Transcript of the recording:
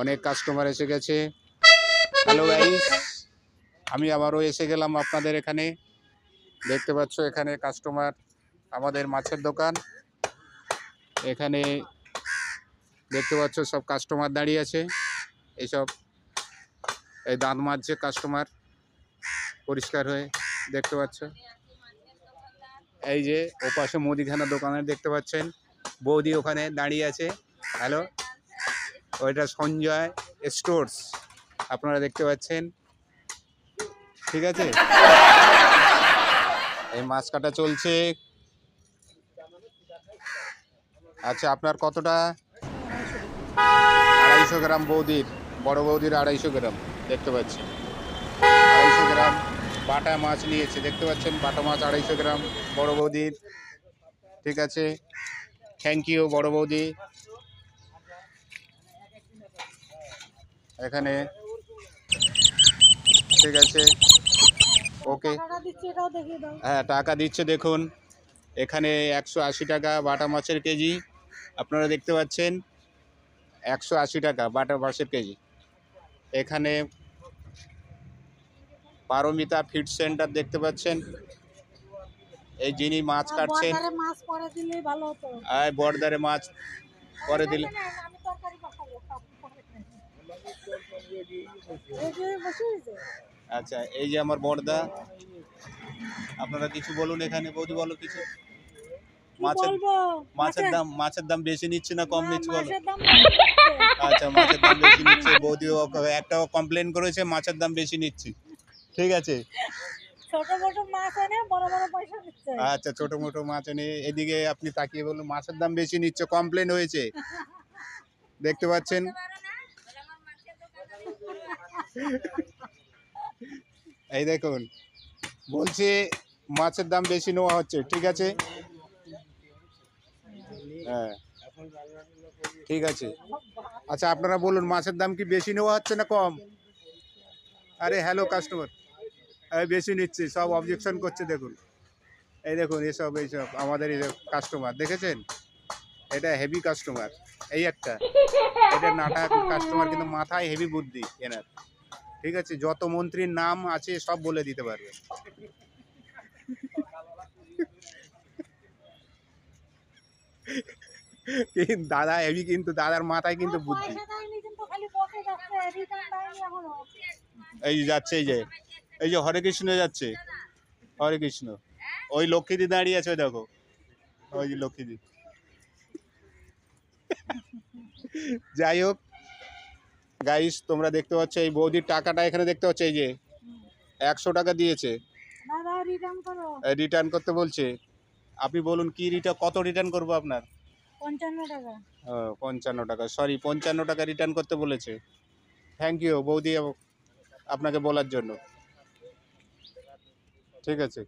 অনেক কাস্টমার এসে গেছে। হ্যালো গাইস, আমি আবারও এসে গেলাম আপনাদের এখানে। দেখতে পাচ্ছ এখানে কাস্টমার, আমাদের মাছের দোকান। এখানে দেখতে পাচ্ছ সব কাস্টমার দাঁড়িয়ে আছে। এইসব এই দাঁত মাজছে কাস্টমার পরিষ্কার হয়ে, দেখতে পাচ্ছ। এই যে ওপাশে মুদিখানা দোকানে দেখতে পাচ্ছেন বৌদি ওখানে দাঁড়িয়ে আছে। হ্যালো, ওইটা সঞ্জয় স্টোর্স, আপনারা দেখতে পাচ্ছেন। ঠিক আছে, এই মাছ কাটা চলছে। আচ্ছা, আপনার কতটা? 250 গ্রাম বৌদির, বড় বৌদির 250 গ্রাম দেখতে পাচ্ছি। 250 গ্রাম বাটা মাছ নিয়েছে, দেখতে পাচ্ছেন। বাটা মাছ 250 গ্রাম বড় বৌদির। ঠিক আছে, থ্যাংক ইউ বড় বৌদি। এখানে ঠিক আছে, ওকে। হ্যাঁ, টাকা দিচ্ছে দেখুন। এখানে 180 টাকা বাটা মাছের কেজি, আপনারা দেখতে পাচ্ছেন। 180 টাকা বাটা মাছের কেজি। এখানে পারমিতা ফিড সেন্টার দেখতে পাচ্ছেন। এই যিনি মাছ কাটছেন, বড়দারে মাছ পরে দিলে। আচ্ছা, এই যে আমার বড়দা। আপনারা কিছু বলুন এখানে, বৌদি বলো কিছু। মাছের দাম বেশি নিচ্ছে না কম নিচ্ছে বলো? আচ্ছা, মাছের দাম বেশি নিচ্ছে। বৌদি একটাও কমপ্লেন করেছে মাছের দাম বেশি নিচ্ছে। ঠিক আছে, আচ্ছা, ছোট মোটো মাছ এনে এদিকে আপনি তাকিয়ে বলুন মাছের দাম বেশি নিচ্ছে, কমপ্লেন হয়েছে। দেখতে পাচ্ছেন। এই দেখুন, বলছে মাছের দাম বেশি নেওয়া হচ্ছে। ঠিক আছে, হ্যাঁ, ঠিক আছে। আচ্ছা, আপনারা বলুন মাছের দাম কি বেশি নেওয়া হচ্ছে না কম? আরে হ্যালো কাস্টমার, বেশি নিচ্ছে, সব অবজেকশন করছে। দেখুন, এই দেখুন, এইসব আমাদের এই কাস্টমার দেখেছেন, এটা হেভি কাস্টমার। এই একটা এটা নাটা কাস্টমার, কিন্তু মাথায় হেভি বুদ্ধি এনার। ঠিক আছে, যত মন্ত্রীর নাম আছে সব বলে দিতে পারবে। দাদা হেভি, কিন্তু দাদার মাথায় কিন্তু বুদ্ধি। এই যাচ্ছে, এই যে হরে কৃষ্ণ যাচ্ছে, হরে কৃষ্ণ। ওই লক্ষ্মীদি দাঁড়িয়ে আছে, ওই দেখো, ওই যে লক্ষ্মীদি। যাই হোক গাইস, তোমরা দেখতে পাচ্ছ এই বৌদির টাকাটা এখানে দেখতে পাচ্ছ। এই যে 100 টাকা দিয়েছে, রিটার্ন করতে বলছে। আপনি বলুন কি কত রিটার্ন করবো আপনার? 55 টাকা। 55 টাকা, সরি 55 টাকা রিটার্ন করতে বলেছে। থ্যাংক ইউ বৌদি আপনাকে বলার জন্য। ঠিক আছে।